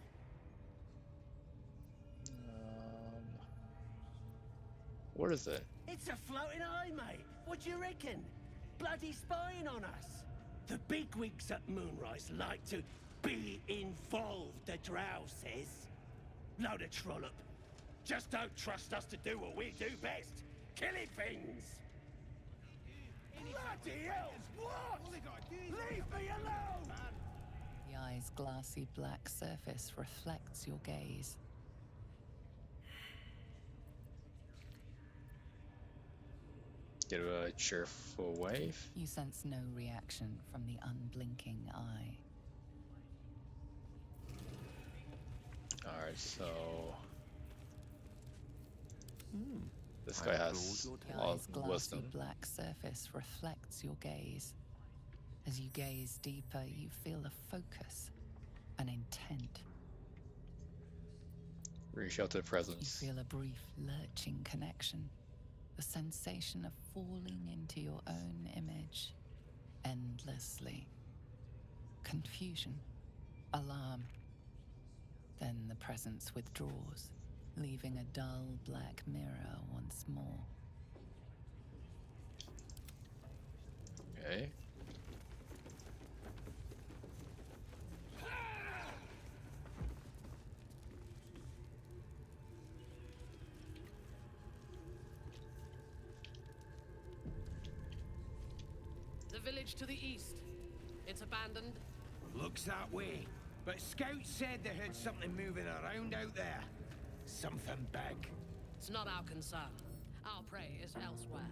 What is it? It's a floating eye, mate. What do you reckon? Bloody spying on us. The bigwigs at Moonrise like to be involved, the drow says. Load of trollop. Just don't trust us to do what we do best. Killing things. Bloody hell! What? Leave me alone! The eye's glassy black surface reflects your gaze. Give a cheerful wave. You sense no reaction from the unblinking eye. Alright, so... This guy has The a lot eye's of glassy wisdom. black surface reflects your gaze. As you gaze deeper, you feel a focus, an intent. Reach out to the You presence. feel a brief lurching connection, the sensation of falling into your own image endlessly. Confusion, alarm. Then the presence withdraws, leaving a dull black mirror once more. Okay. The village to the east. It's abandoned. Looks that way. But scouts said they heard something moving around out there. Something big. It's not our concern. Our prey is elsewhere.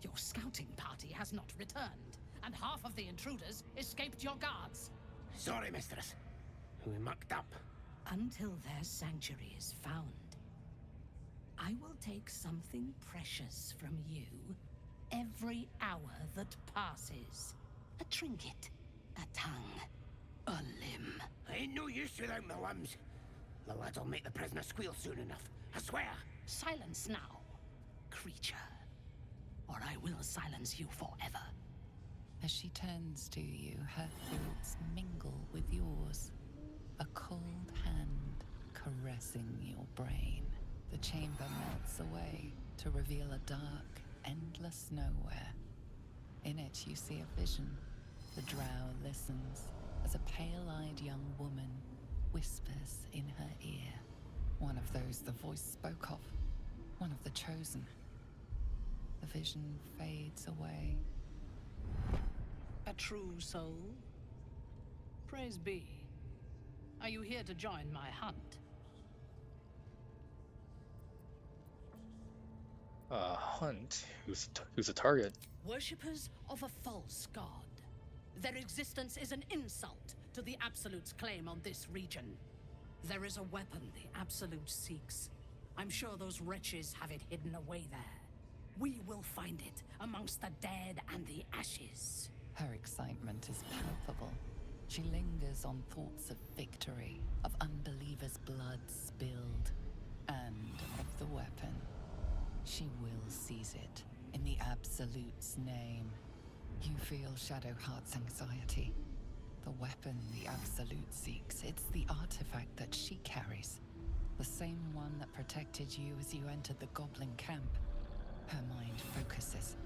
Your scouting party has not returned, and half of the intruders escaped your guards. Sorry, mistress. We mucked up. Until their sanctuary is found, I will take something precious from you every hour that passes. A trinket, a tongue, a limb. I ain't no use without my limbs. The lads will make the prisoner squeal soon enough. I swear. Silence now, creature, or I will silence you forever. As she turns to you, her thoughts mingle with yours. A cold hand caressing your brain. The chamber melts away to reveal a dark, endless nowhere. In it, you see a vision. The drow listens as a pale-eyed young woman whispers in her ear. One of those the voice spoke of. One of the chosen. The vision fades away. A true soul? Praise be. Are you here to join my hunt? Hunt? Who's a target? Worshippers of a false god. Their existence is an insult to the Absolute's claim on this region. There is a weapon the Absolute seeks. I'm sure those wretches have it hidden away there. We will find it amongst the dead and the ashes. Her excitement is palpable. She lingers on thoughts of victory, of unbelievers' blood spilled, and of the weapon. She will seize it, in the Absolute's name. You feel Shadowheart's anxiety. The weapon the Absolute seeks, it's the artifact that she carries. The same one that protected you as you entered the Goblin camp. Her mind focuses.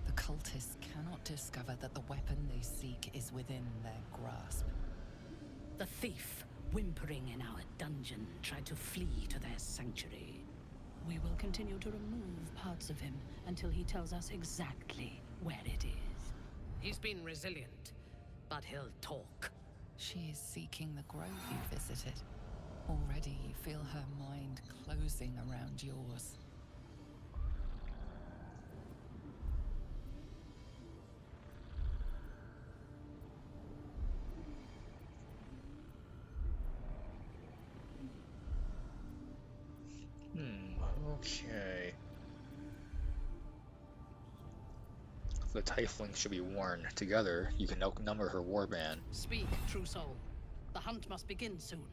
The cultists cannot discover that the weapon they seek is within their grasp. The thief, whimpering in our dungeon, tried to flee to their sanctuary. We will continue to remove parts of him until he tells us exactly where it is. He's been resilient, but he'll talk. She is seeking the grove you visited. Already you feel her mind closing around yours. Okay. The tieflings should be worn. Together, you can outnumber her warband. Speak, true soul. The hunt must begin soon.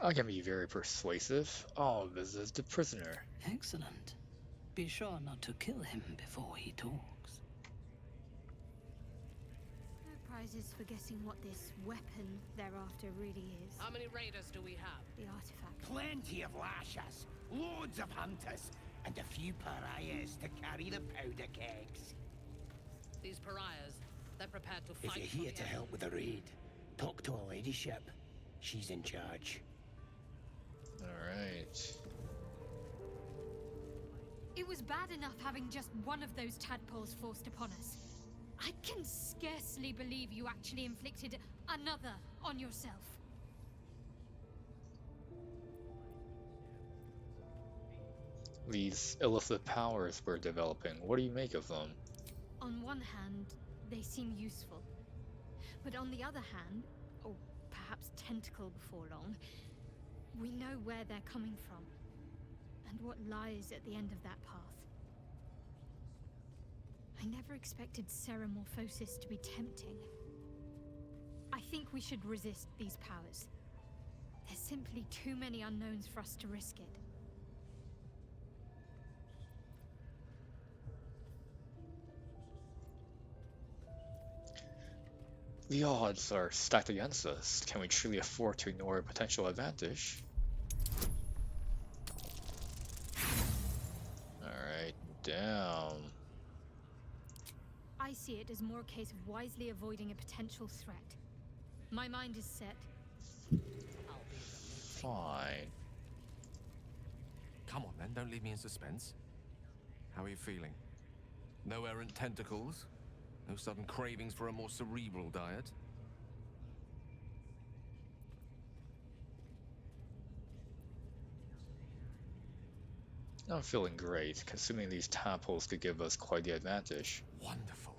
I can be very persuasive. I'll visit the prisoner. Excellent. Be sure not to kill him before he talks. No prizes for guessing what this weapon they're after really is. How many raiders do we have? The artifact. Plenty of lashers, loads of hunters, and a few pariahs to carry the powder kegs. These pariahs, they're prepared to If fight. you're here to help with the raid, talk to a ladyship. She's in charge. Alright. It was bad enough having just one of those tadpoles forced upon us. I can scarcely believe you actually inflicted another on yourself. These illicit powers we're developing, what do you make of them? On one hand, they seem useful. But on the other hand, or perhaps tentacle before long, we know where they're coming from, and what lies at the end of that path. I never expected Ceramorphosis to be tempting. I think we should resist these powers. There's simply too many unknowns for us to risk it. The odds are stacked against us. Can we truly afford to ignore a potential advantage? Alright, down. I see it as more a case of wisely avoiding a potential threat. My mind is set. Fine. Come on then, don't leave me in suspense. How are you feeling? No errant tentacles? No sudden cravings for a more cerebral diet? I'm feeling great. Consuming these tadpoles could give us quite the advantage. Wonderful.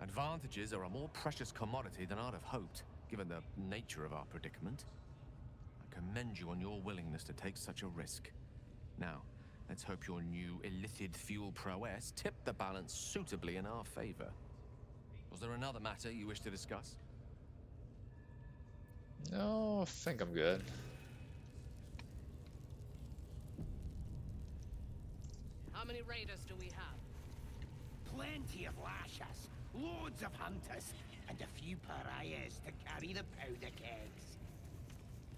Advantages are a more precious commodity than I'd have hoped, given the nature of our predicament. I commend you on your willingness to take such a risk. Now, Let's hope your new illithid fuel prowess tipped the balance suitably in our favor. Was there another matter you wish to discuss? No, I think I'm good. How many raiders do we have? Plenty of lashers, loads of hunters, and a few pariahs to carry the powder kegs.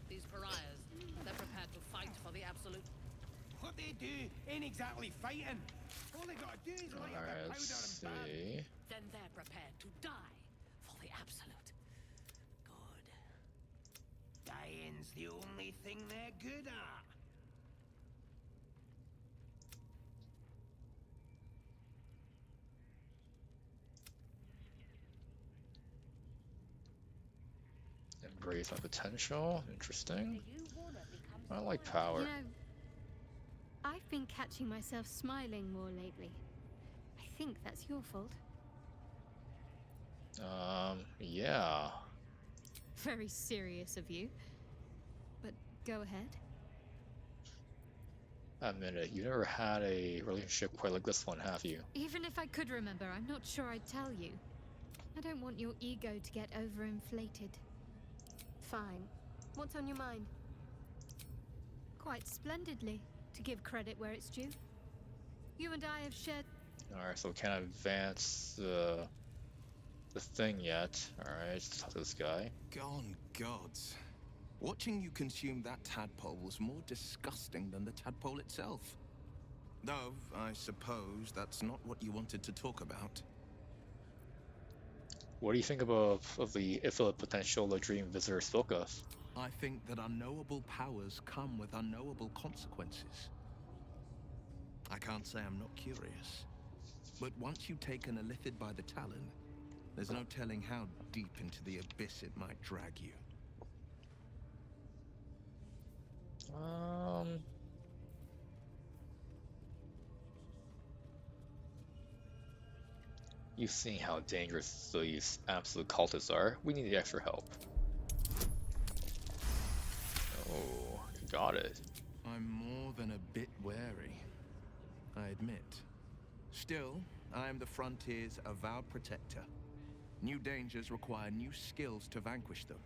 These pariahs, they're prepared to fight for the absolute. What they do ain't exactly fighting. All they gotta do is light up Alright, the let's powder and burn. see. Then they're prepared to die for the absolute. Good. Dying's the only thing they're good at. Embrace my potential. Interesting. I like power. You know, I've been catching myself smiling more lately. I think that's your fault. Yeah. Very serious of you. But go ahead. Admit it, you never had a relationship quite like this one, have you? Even if I could remember, I'm not sure I'd tell you. I don't want your ego to get overinflated. Fine. What's on your mind? Quite splendidly, to give credit where it's due. You and I have shared... Alright, so we can't advance the thing yet. Alright, let's talk to this guy. Gone gods. Watching you consume that tadpole was more disgusting than the tadpole itself. Though, I suppose that's not what you wanted to talk about. What do you think of the infinite potential the Dream Visitor spoke of? I think that unknowable powers come with unknowable consequences. I can't say I'm not curious, but once you take an illithid by the talon, there's no telling how deep into the abyss it might drag you. You've seen how dangerous these absolute cultists are. We need the extra help. Oh, you got it. I'm more than a bit wary, I admit. Still, I am the Frontier's avowed protector. New dangers require new skills to vanquish them.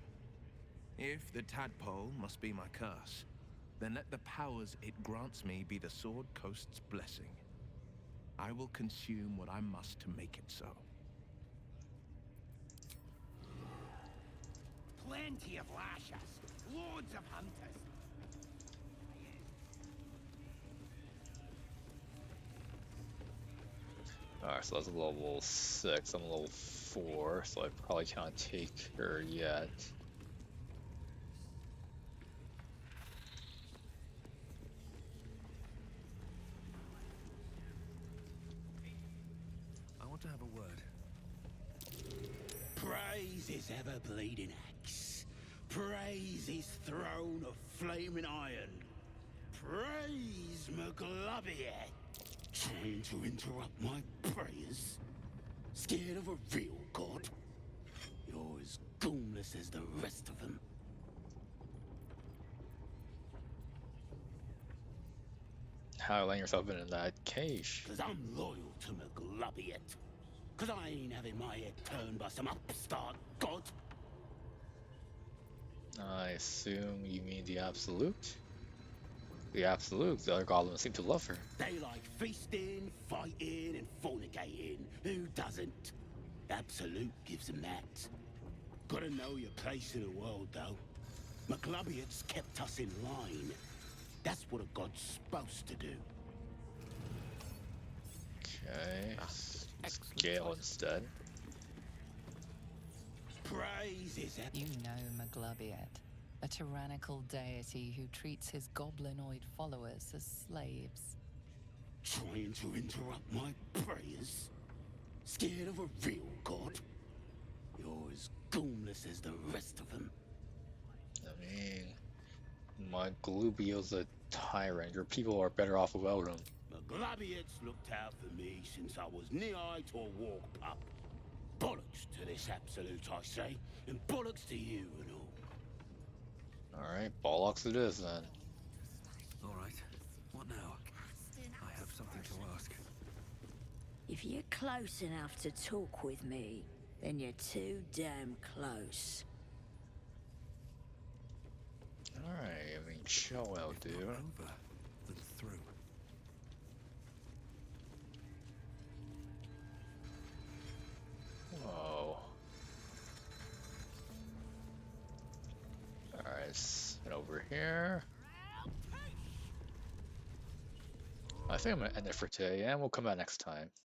If the tadpole must be my curse, then let the powers it grants me be the Sword Coast's blessing. I will consume what I must to make it so. Plenty of lashers, loads of hunters. Alright, so that's a level 6. I'm level 4, so I probably can't take her yet. I want to have a word. Praise his ever-bleeding axe. Praise his throne of flaming iron. Praise McGlubbiet. Trying to interrupt my prayers? Scared of a real god? You're as goonless as the rest of them. How you letting yourself in that cage? Cause I'm loyal to McGlubbiet. Cause I ain't having my head turned by some upstart god. I assume you mean the Absolute? The Absolute, the other goblins seem to love her. They like feasting, fighting, and fornicating. Who doesn't? Absolute gives them that. Gotta know your place in the world, though. McGlubbiet's kept us in line. That's what a god's supposed to do. Okay, scale instead. Praise his You know McGlubbiet, a tyrannical deity who treats his goblinoid followers as slaves. Trying to interrupt my prayers? Scared of a real god? You're as goonless as the rest of them. I mean, my Glubio's a tyrant. Your people are better off without him. McGlubbiet's looked out for me since I was knee-high to a walk pup. Bollocks to this Absolute, I say, and bollocks to you and all. Alright, bollocks it is then. All right. What now? something to ask. If you're close enough to talk with me, then you're too damn close. Alright, I mean, chill will do. Over than through. Whoa. Alright, let's head over here. I think I'm gonna end it for today, and we'll come back next time.